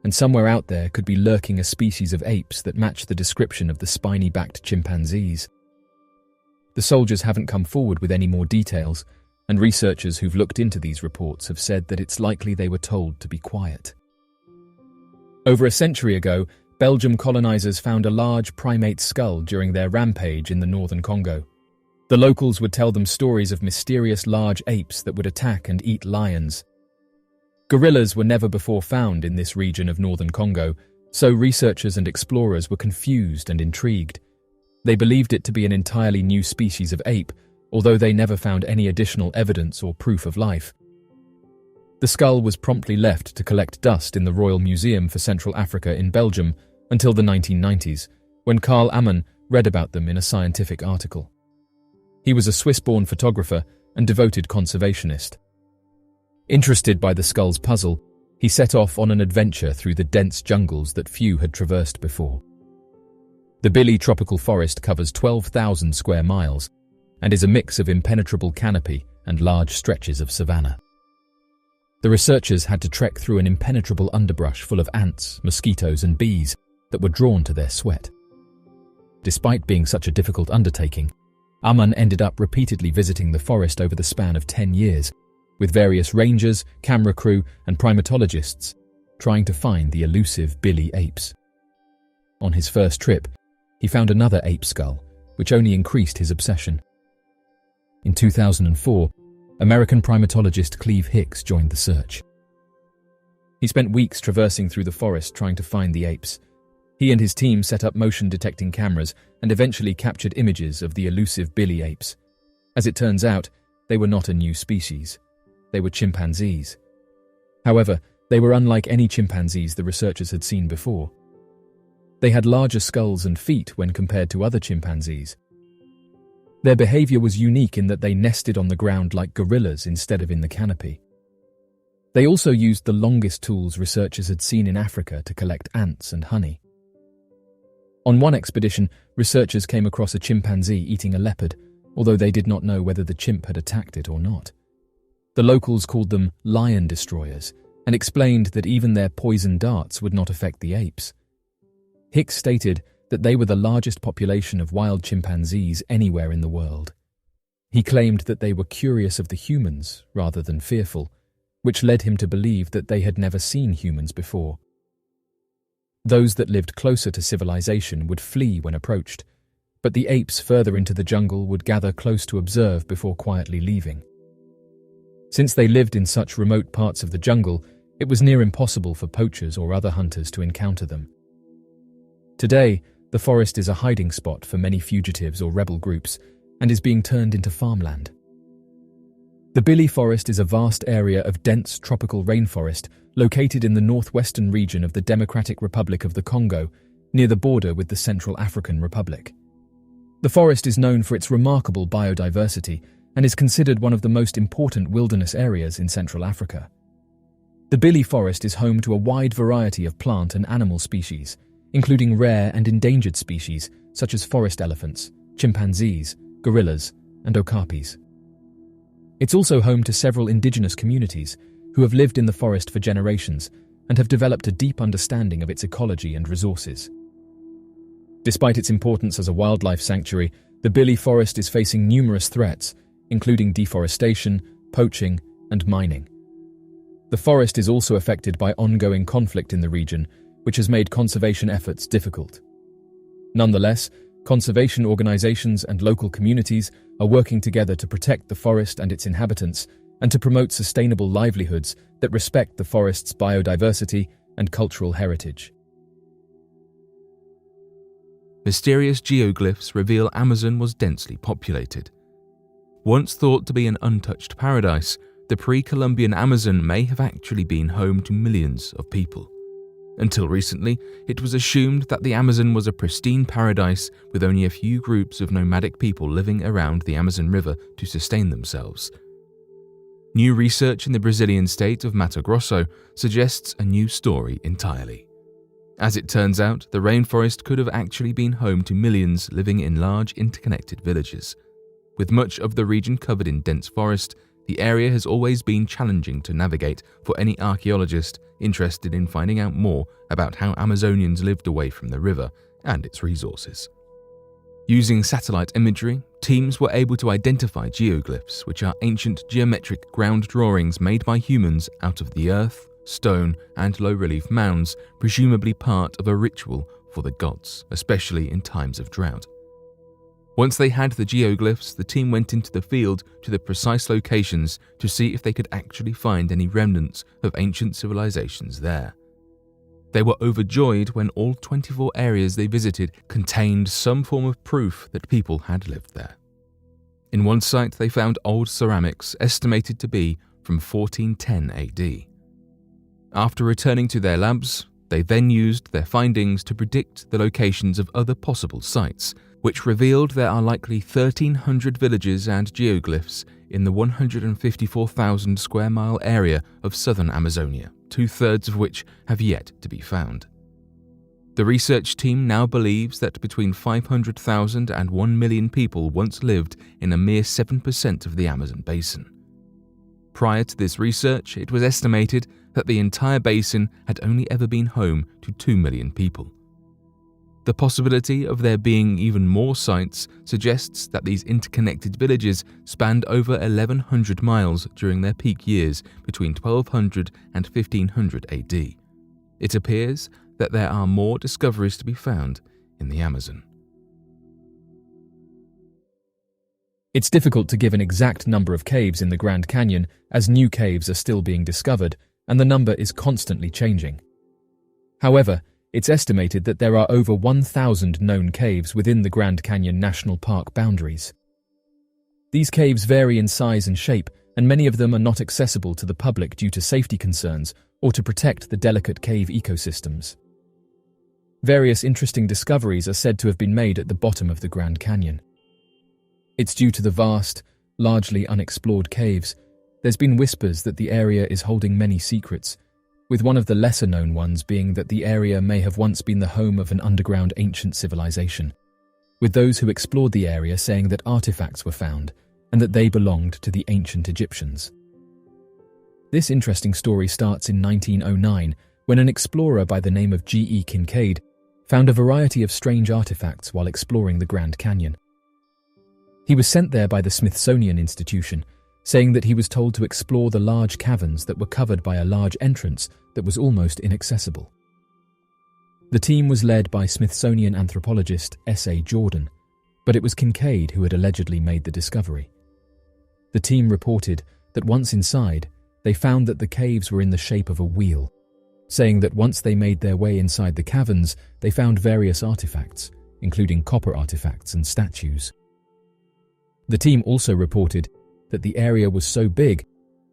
S1: and somewhere out there could be lurking a species of apes that match the description of the spiny-backed chimpanzees. The soldiers haven't come forward with any more details, and researchers who've looked into these reports have said that it's likely they were told to be quiet. Over a century ago, Belgium colonizers found a large primate skull during their rampage in the northern Congo. The locals would tell them stories of mysterious large apes that would attack and eat lions. Gorillas were never before found in this region of northern Congo, so researchers and explorers were confused and intrigued. They believed it to be an entirely new species of ape, although they never found any additional evidence or proof of life. The skull was promptly left to collect dust in the Royal Museum for Central Africa in Belgium until the 1990s, when Carl Ammann read about them in a scientific article. He was a Swiss-born photographer and devoted conservationist. Interested by the skull's puzzle, he set off on an adventure through the dense jungles that few had traversed before. The Billy Tropical Forest covers 12,000 square miles and is a mix of impenetrable canopy and large stretches of savanna. The researchers had to trek through an impenetrable underbrush full of ants, mosquitoes, and bees that were drawn to their sweat. Despite being such a difficult undertaking, Ammann ended up repeatedly visiting the forest over the span of 10 years, with various rangers, camera crew, and primatologists trying to find the elusive billy apes. On his first trip, he found another ape skull, which only increased his obsession. In 2004, American primatologist Cleve Hicks joined the search. He spent weeks traversing through the forest trying to find the apes. He and his team set up motion-detecting cameras and eventually captured images of the elusive billy apes. As it turns out, they were not a new species. They were chimpanzees. However, they were unlike any chimpanzees the researchers had seen before. They had larger skulls and feet when compared to other chimpanzees. Their behavior was unique in that they nested on the ground like gorillas instead of in the canopy. They also used the longest tools researchers had seen in Africa to collect ants and honey. On one expedition, researchers came across a chimpanzee eating a leopard, although they did not know whether the chimp had attacked it or not. The locals called them lion destroyers and explained that even their poison darts would not affect the apes. Hicks stated that they were the largest population of wild chimpanzees anywhere in the world. He claimed that they were curious of the humans rather than fearful, which led him to believe that they had never seen humans before. Those that lived closer to civilization would flee when approached, but the apes further into the jungle would gather close to observe before quietly leaving. Since they lived in such remote parts of the jungle, it was near impossible for poachers or other hunters to encounter them. Today, the forest is a hiding spot for many fugitives or rebel groups and is being turned into farmland. The Billy Forest is a vast area of dense tropical rainforest located in the northwestern region of the Democratic Republic of the Congo, near the border with the Central African Republic. The forest is known for its remarkable biodiversity and is considered one of the most important wilderness areas in Central Africa. The Billy Forest is home to a wide variety of plant and animal species, including rare and endangered species such as forest elephants, chimpanzees, gorillas, and okapis. It's also home to several indigenous communities who have lived in the forest for generations and have developed a deep understanding of its ecology and resources. Despite its importance as a wildlife sanctuary, the Billy Forest is facing numerous threats, including deforestation, poaching, and mining. The forest is also affected by ongoing conflict in the region, which has made conservation efforts difficult. Nonetheless, conservation organizations and local communities are working together to protect the forest and its inhabitants and to promote sustainable livelihoods that respect the forest's biodiversity and cultural heritage.
S2: Mysterious geoglyphs reveal Amazon was densely populated. Once thought to be an untouched paradise, the pre-Columbian Amazon may have actually been home to millions of people. Until recently, it was assumed that the Amazon was a pristine paradise with only a few groups of nomadic people living around the Amazon River to sustain themselves. New research in the Brazilian state of Mato Grosso suggests a new story entirely. As it turns out, the rainforest could have actually been home to millions living in large interconnected villages. With much of the region covered in dense forest, the area has always been challenging to navigate for any archaeologist interested in finding out more about how Amazonians lived away from the river and its resources. Using satellite imagery, teams were able to identify geoglyphs, which are ancient geometric ground drawings made by humans out of the earth, stone, and low-relief mounds, presumably part of a ritual for the gods, especially in times of drought. Once they had the geoglyphs, the team went into the field to the precise locations to see if they could actually find any remnants of ancient civilizations there. They were overjoyed when all 24 areas they visited contained some form of proof that people had lived there. In one site, they found old ceramics estimated to be from 1410 AD. After returning to their labs, they then used their findings to predict the locations of other possible sites, which revealed there are likely 1,300 villages and geoglyphs in the 154,000 square mile area of southern Amazonia, 2/3 of which have yet to be found. The research team now believes that between 500,000 and 1 million people once lived in a mere 7% of the Amazon basin. Prior to this research, it was estimated that the entire basin had only ever been home to 2 million people. The possibility of there being even more sites suggests that these interconnected villages spanned over 1,100 miles during their peak years between 1200 and 1500 AD. It appears that there are more discoveries to be found in the Amazon.
S1: It's difficult to give an exact number of caves in the Grand Canyon, as new caves are still being discovered and the number is constantly changing. However, it's estimated that there are over 1,000 known caves within the Grand Canyon National Park boundaries. These caves vary in size and shape, and many of them are not accessible to the public due to safety concerns or to protect the delicate cave ecosystems. Various interesting discoveries are said to have been made at the bottom of the Grand Canyon. It's due to the vast, largely unexplored caves. There's been whispers that the area is holding many secrets, with one of the lesser-known ones being that the area may have once been the home of an underground ancient civilization, with those who explored the area saying that artifacts were found and that they belonged to the ancient Egyptians. This interesting story starts in 1909, when an explorer by the name of G.E. Kincaid found a variety of strange artifacts while exploring the Grand Canyon. He was sent there by the Smithsonian Institution, saying that he was told to explore the large caverns that were covered by a large entrance that was almost inaccessible. The team was led by Smithsonian anthropologist S.A. Jordan, but it was Kincaid who had allegedly made the discovery. The team reported that once inside, they found that the caves were in the shape of a wheel, saying that once they made their way inside the caverns, they found various artifacts, including copper artifacts and statues. The team also reported that the area was so big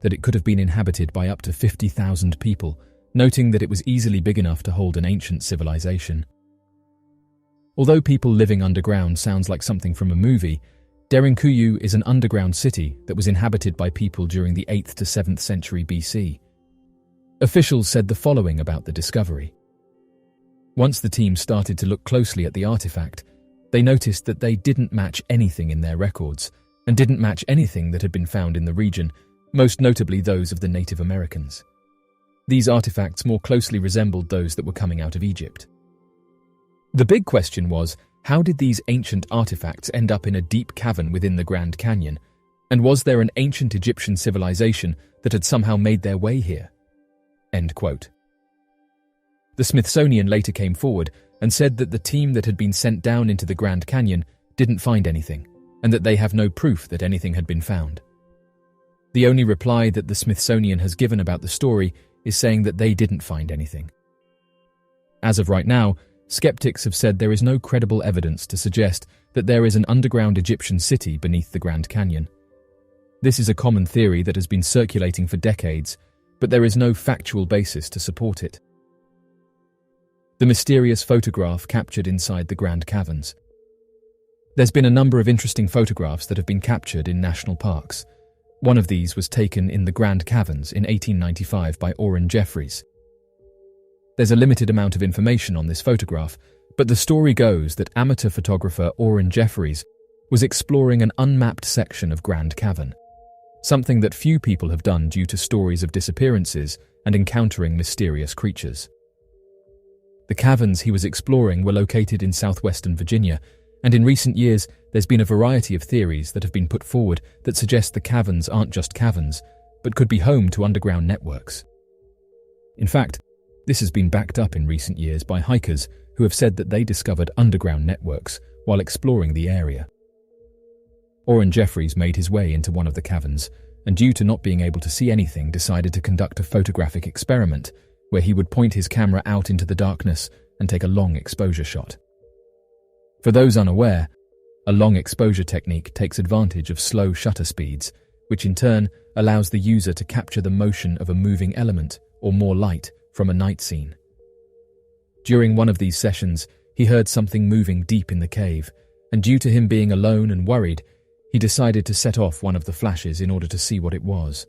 S1: that it could have been inhabited by up to 50,000 people, noting that it was easily big enough to hold an ancient civilization. Although people living underground sounds like something from a movie, Derinkuyu is an underground city that was inhabited by people during the 8th to 7th century BC. Officials said the following about the discovery. Once the team started to look closely at the artifact, they noticed that they didn't match anything in their records, and didn't match anything that had been found in the region, most notably those of the Native Americans. These artifacts more closely resembled those that were coming out of Egypt. The big question was, how did these ancient artifacts end up in a deep cavern within the Grand Canyon, and was there an ancient Egyptian civilization that had somehow made their way here? End quote. The Smithsonian later came forward and said that the team that had been sent down into the Grand Canyon didn't find anything, and that they have no proof that anything had been found. The only reply that the Smithsonian has given about the story is saying that they didn't find anything. As of right now, skeptics have said there is no credible evidence to suggest that there is an underground Egyptian city beneath the Grand Canyon. This is a common theory that has been circulating for decades, but there is no factual basis to support it. The mysterious photograph captured inside the Grand Caverns. There's been a number of interesting photographs that have been captured in national parks. One of these was taken in the Grand Caverns in 1895 by Orrin Jeffries. There's a limited amount of information on this photograph, but the story goes that amateur photographer Orrin Jeffries was exploring an unmapped section of Grand Cavern, something that few people have done due to stories of disappearances and encountering mysterious creatures. The caverns he was exploring were located in southwestern Virginia, and in recent years there's been a variety of theories that have been put forward that suggest the caverns aren't just caverns, but could be home to underground networks. In fact, this has been backed up in recent years by hikers who have said that they discovered underground networks while exploring the area. Orrin Jeffries made his way into one of the caverns, and due to not being able to see anything, decided to conduct a photographic experiment where he would point his camera out into the darkness and take a long exposure shot. For those unaware, a long exposure technique takes advantage of slow shutter speeds, which in turn allows the user to capture the motion of a moving element or more light from a night scene. During one of these sessions, he heard something moving deep in the cave, and due to him being alone and worried, he decided to set off one of the flashes in order to see what it was.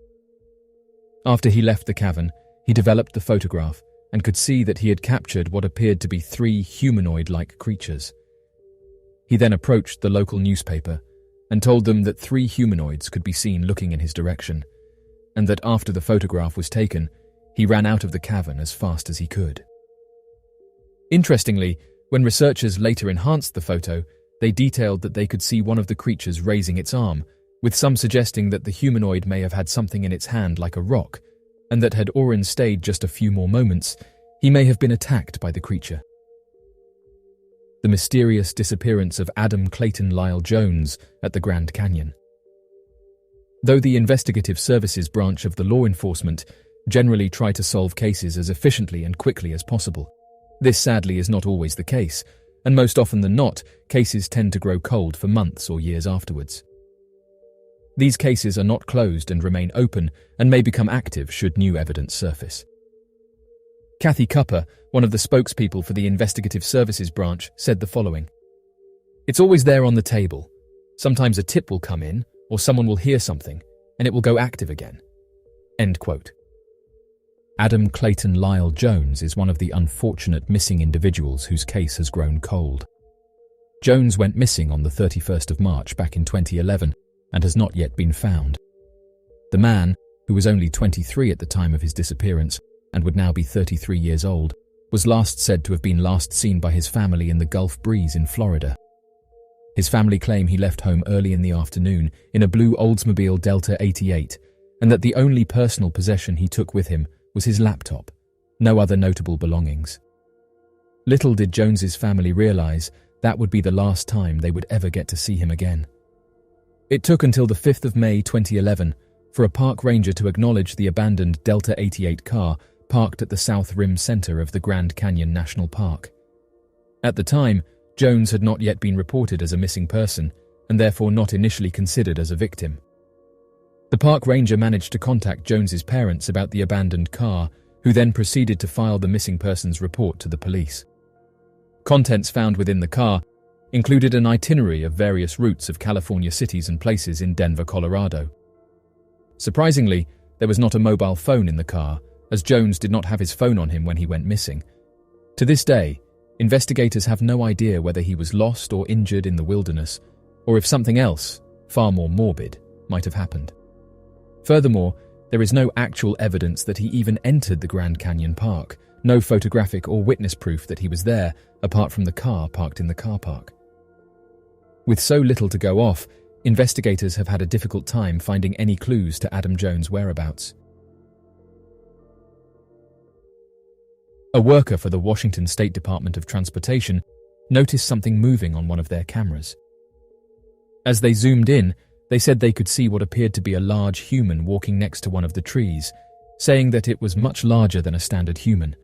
S1: After he left the cavern, he developed the photograph and could see that he had captured what appeared to be 3 humanoid-like creatures. He then approached the local newspaper and told them that 3 humanoids could be seen looking in his direction, and that after the photograph was taken, he ran out of the cavern as fast as he could. Interestingly, when researchers later enhanced the photo, they detailed that they could see one of the creatures raising its arm, with some suggesting that the humanoid may have had something in its hand like a rock, and that had Orrin stayed just a few more moments, he may have been attacked by the creature. The mysterious disappearance of Adam Clayton Lyle Jones at the Grand Canyon. Though the investigative services branch of the law enforcement generally try to solve cases as efficiently and quickly as possible, this sadly is not always the case, and most often than not, cases tend to grow cold for months or years afterwards. These cases are not closed and remain open and may become active should new evidence surface. Kathy Cupper, one of the spokespeople for the investigative services branch, said the following: "It's always there on the table. Sometimes a tip will come in, or someone will hear something, and it will go active again." End quote. Adam Clayton Lyle Jones is one of the unfortunate missing individuals whose case has grown cold. Jones went missing on the 31st of March back in 2011 and has not yet been found. The man, who was only 23 at the time of his disappearance and would now be 33 years old, was last said to have been last seen by his family in the Gulf Breeze in Florida. His family claim he left home early in the afternoon in a blue Oldsmobile Delta 88, and that the only personal possession he took with him was his laptop, no other notable belongings. Little did Jones's family realize that would be the last time they would ever get to see him again. It took until the 5th of May 2011 for a park ranger to acknowledge the abandoned Delta 88 car parked at the South Rim center of the Grand Canyon National Park. At the time, Jones had not yet been reported as a missing person and therefore not initially considered as a victim. The park ranger managed to contact Jones's parents about the abandoned car, who then proceeded to file the missing persons report to the police. Contents found within the car included an itinerary of various routes of California cities and places in Denver, Colorado. Surprisingly, there was not a mobile phone in the car, as Jones did not have his phone on him when he went missing. To this day, investigators have no idea whether he was lost or injured in the wilderness, or if something else, far more morbid, might have happened. Furthermore, there is no actual evidence that he even entered the Grand Canyon Park, no photographic or witness proof that he was there, apart from the car parked in the car park. With so little to go off, investigators have had a difficult time finding any clues to Adam Jones' whereabouts. A worker for the Washington State Department of Transportation noticed something moving on one of their cameras. As they zoomed in, they said they could see what appeared to be a large human walking next to one of the trees, saying that it was much larger than a standard human.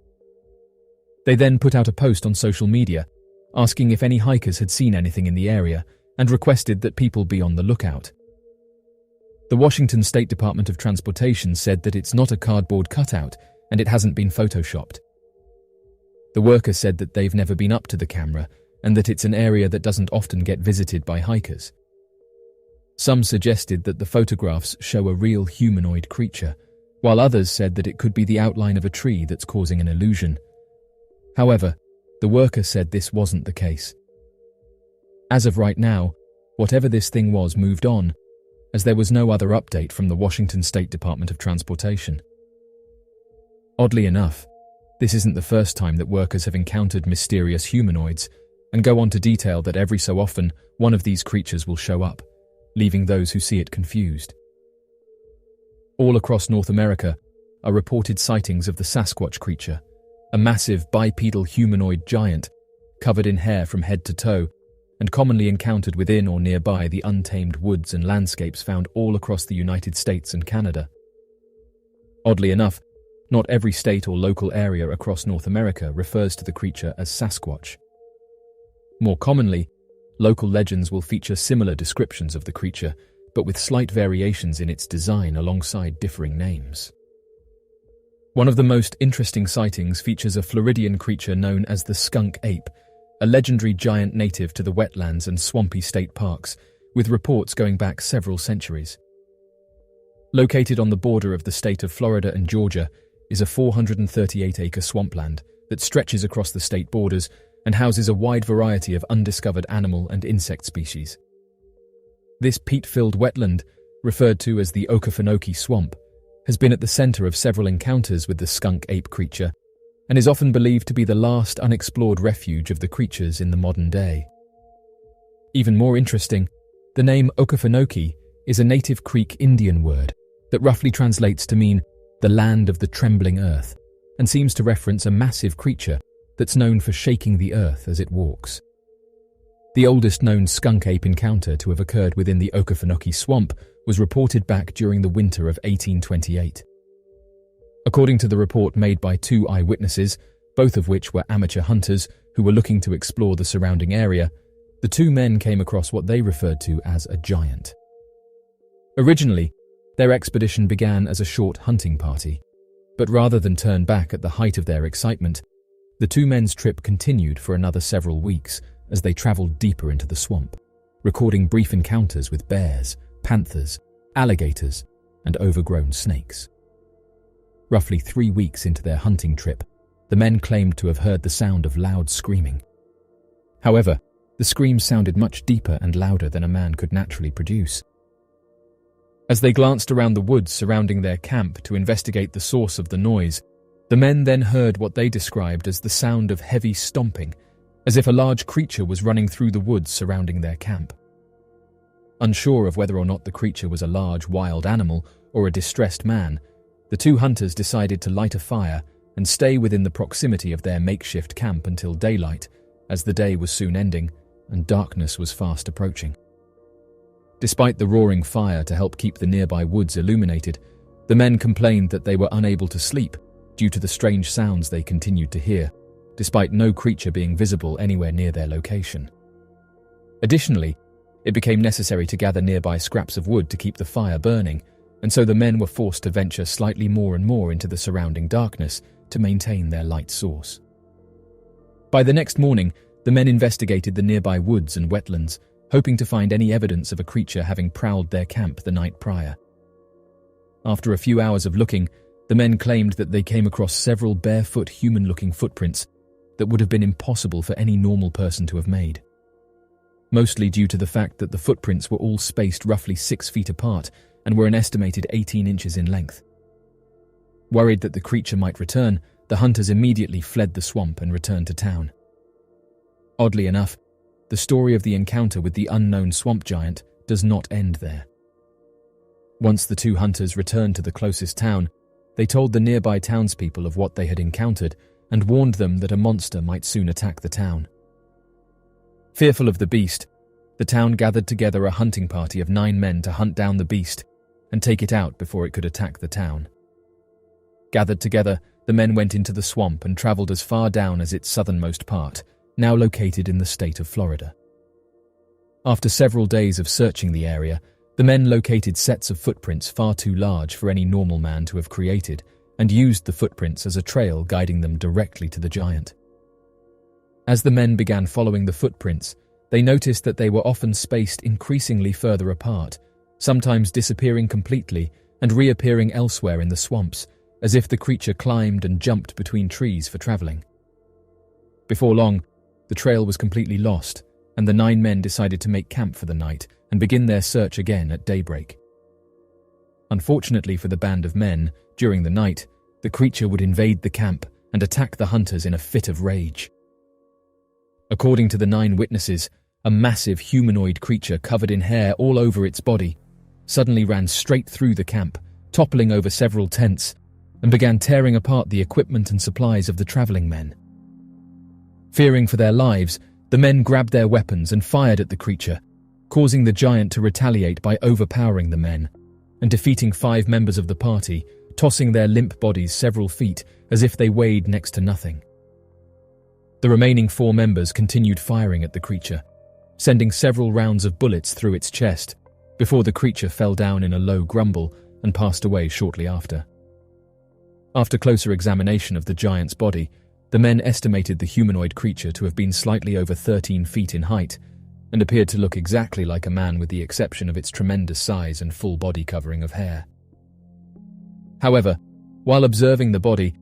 S1: They then put out a post on social media, asking if any hikers had seen anything in the area, and requested that people be on the lookout. The Washington State Department of Transportation said that it's not a cardboard cutout and it hasn't been photoshopped. The worker said that they've never been up to the camera and that it's an area that doesn't often get visited by hikers. Some suggested that the photographs show a real humanoid creature, while others said that it could be the outline of a tree that's causing an illusion. However, the worker said this wasn't the case. As of right now, whatever this thing was moved on, as there was no other update from the Washington State Department of Transportation. Oddly enough, this isn't the first time that workers have encountered mysterious humanoids, and go on to detail that every so often one of these creatures will show up, leaving those who see it confused. All across North America are reported sightings of the Sasquatch creature, a massive bipedal humanoid giant covered in hair from head to toe, and commonly encountered within or nearby the untamed woods and landscapes found all across the United States and Canada. Oddly enough, not every state or local area across North America refers to the creature as Sasquatch. More commonly, local legends will feature similar descriptions of the creature, but with slight variations in its design alongside differing names. One of the most interesting sightings features a Floridian creature known as the Skunk Ape, a legendary giant native to the wetlands and swampy state parks, with reports going back several centuries. Located on the border of the state of Florida and Georgia is a 438-acre swampland that stretches across the state borders and houses a wide variety of undiscovered animal and insect species. This peat-filled wetland, referred to as the Okefenokee Swamp, has been at the center of several encounters with the skunk ape creature and is often believed to be the last unexplored refuge of the creatures in the modern day. Even more interesting, the name Okefenokee is a native Creek Indian word that roughly translates to mean the land of the trembling earth, and seems to reference a massive creature that's known for shaking the earth as it walks. The oldest known skunk ape encounter to have occurred within the Okefenokee Swamp was reported back during the winter of 1828. According to the report made by 2 eyewitnesses, both of which were amateur hunters who were looking to explore the surrounding area, the 2 men came across what they referred to as a giant. Originally, their expedition began as a short hunting party, but rather than turn back at the height of their excitement, the 2 men's trip continued for another several weeks as they traveled deeper into the swamp, recording brief encounters with bears, panthers, alligators, and overgrown snakes. Roughly 3 weeks into their hunting trip, the men claimed to have heard the sound of loud screaming. However, the screams sounded much deeper and louder than a man could naturally produce. As they glanced around the woods surrounding their camp to investigate the source of the noise, the men then heard what they described as the sound of heavy stomping, as if a large creature was running through the woods surrounding their camp. Unsure of whether or not the creature was a large wild animal or a distressed man, the 2 hunters decided to light a fire and stay within the proximity of their makeshift camp until daylight, as the day was soon ending and darkness was fast approaching. Despite the roaring fire to help keep the nearby woods illuminated, the men complained that they were unable to sleep due to the strange sounds they continued to hear, despite no creature being visible anywhere near their location. Additionally, it became necessary to gather nearby scraps of wood to keep the fire burning, and so the men were forced to venture slightly more and more into the surrounding darkness to maintain their light source. By the next morning, the men investigated the nearby woods and wetlands, hoping to find any evidence of a creature having prowled their camp the night prior. After a few hours of looking, the men claimed that they came across several barefoot human-looking footprints that would have been impossible for any normal person to have made. mostly due to the fact that the footprints were all spaced roughly 6 feet apart and were an estimated 18 inches in length. Worried that the creature might return, the hunters immediately fled the swamp and returned to town. Oddly enough, the story of the encounter with the unknown swamp giant does not end there. Once the two hunters returned to the closest town, they told the nearby townspeople of what they had encountered and warned them that a monster might soon attack the town. Fearful of the beast, the town gathered together a hunting party of 9 men to hunt down the beast and take it out before it could attack the town. Gathered together, the men went into the swamp and traveled as far down as its southernmost part, now located in the state of Florida. After several days of searching the area, the men located sets of footprints far too large for any normal man to have created and used the footprints as a trail guiding them directly to the giant. As the men began following the footprints, they noticed that they were often spaced increasingly further apart, sometimes disappearing completely and reappearing elsewhere in the swamps, as if the creature climbed and jumped between trees for traveling. Before long, the trail was completely lost, and the 9 men decided to make camp for the night and begin their search again at daybreak. Unfortunately for the band of men, during the night, the creature would invade the camp and attack the hunters in a fit of rage. According to the 9 witnesses, a massive humanoid creature covered in hair all over its body suddenly ran straight through the camp, toppling over several tents, and began tearing apart the equipment and supplies of the traveling men. Fearing for their lives, the men grabbed their weapons and fired at the creature, causing the giant to retaliate by overpowering the men and defeating 5 members of the party, tossing their limp bodies several feet as if they weighed next to nothing. The remaining 4 members continued firing at the creature, sending several rounds of bullets through its chest before the creature fell down in a low grumble and passed away shortly after. After closer examination of the giant's body, the men estimated the humanoid creature to have been slightly over 13 feet in height and appeared to look exactly like a man with the exception of its tremendous size and full body covering of hair. However, while observing the body,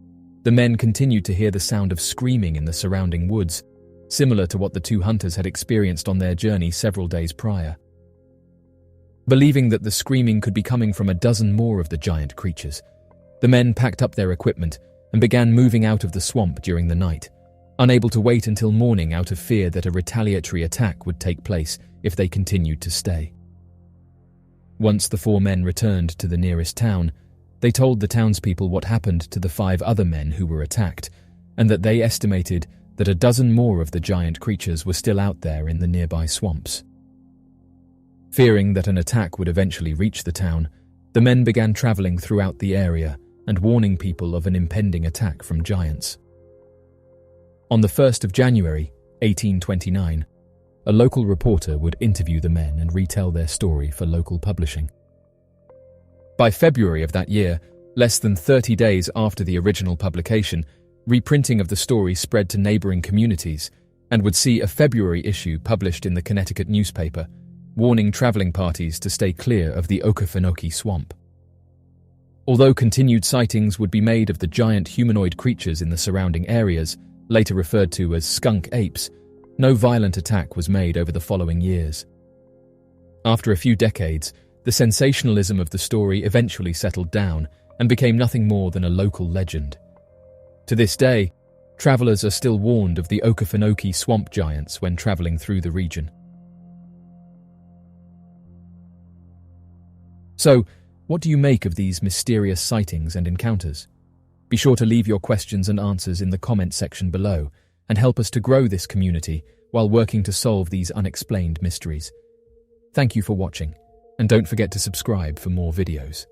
S1: the men continued to hear the sound of screaming in the surrounding woods, similar to what the 2 hunters had experienced on their journey several days prior. Believing that the screaming could be coming from a dozen more of the giant creatures, the men packed up their equipment and began moving out of the swamp during the night, unable to wait until morning out of fear that a retaliatory attack would take place if they continued to stay. Once the 4 men returned to the nearest town, they told the townspeople what happened to the 5 other men who were attacked, and that they estimated that a dozen more of the giant creatures were still out there in the nearby swamps. Fearing that an attack would eventually reach the town, the men began traveling throughout the area and warning people of an impending attack from giants. On the 1st of January, 1829, a local reporter would interview the men and retell their story for local publishing. By February of that year, less than 30 days after the original publication, reprinting of the story spread to neighboring communities and would see a February issue published in the Connecticut newspaper, warning traveling parties to stay clear of the Okefenokee swamp. Although continued sightings would be made of the giant humanoid creatures in the surrounding areas, later referred to as skunk apes, no violent attack was made over the following years. After a few decades, the sensationalism of the story eventually settled down and became nothing more than a local legend. To this day, travelers are still warned of the Okefenokee swamp giants when traveling through the region. So, what do you make of these mysterious sightings and encounters? Be sure to leave your questions and answers in the comment section below and help us to grow this community while working to solve these unexplained mysteries. Thank you for watching, and don't forget to subscribe for more videos.